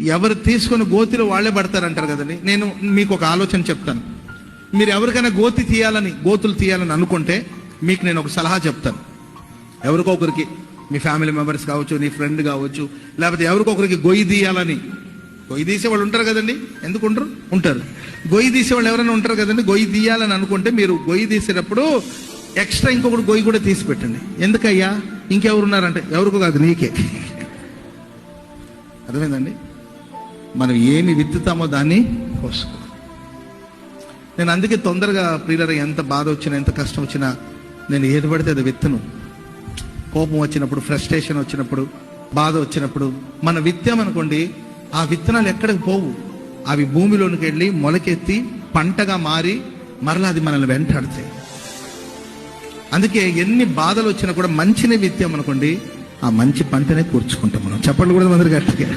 ఎవరు తీసుకొని గోతిలో వాళ్ళే పడతారంటారు కదండి. నేను మీకు ఒక ఆలోచన చెప్తాను. మీరు ఎవరికైనా గోతులు తీయాలని అనుకుంటే మీకు నేను ఒక సలహా చెప్తాను. ఎవరికో ఒకరికి, మీ ఫ్యామిలీ మెంబర్స్ కావచ్చు, నీ ఫ్రెండ్ కావచ్చు, లేకపోతే ఎవరికొకరికి గొయ్యి తీసే వాళ్ళు ఉంటారు కదండి. ఎందుకు ఉంటారు. గొయ్యి తీసే వాళ్ళు ఎవరైనా ఉంటారు కదండి. గొయ్యి తీయాలని అనుకుంటే మీరు గొయ్యి తీసేటప్పుడు ఎక్స్ట్రా ఇంకొకటి గొయ్యి కూడా తీసి పెట్టండి. ఎందుకయ్యా, ఇంకెవరున్నారంటే ఎవరికో కాదు, నీకే. అర్థమైందండి? మనం ఏమి విత్తుతామో దాన్ని కోసుకో. నేను అందుకే తొందరగా ప్రియులరా, ఎంత బాధ వచ్చినా ఎంత కష్టం వచ్చినా నేను ఏది పడితే అది విత్తను. కోపం వచ్చినప్పుడు, ఫ్రస్ట్రేషన్ వచ్చినప్పుడు, బాధ వచ్చినప్పుడు మన విత్తామనుకోండి, ఆ విత్తనాలు ఎక్కడికి పోవు. అవి భూమిలోనికి వెళ్ళి మొలకెత్తి పంటగా మారి మరలా అది మనల్ని వెంటాడుతాయి. అందుకే ఎన్ని బాధలు వచ్చినా కూడా మంచిని విత్తామనుకోండి, ఆ మంచి పంటనే కూర్చుకుంటాం మనం. చెప్పండి కూడా అందరు గట్టిగా.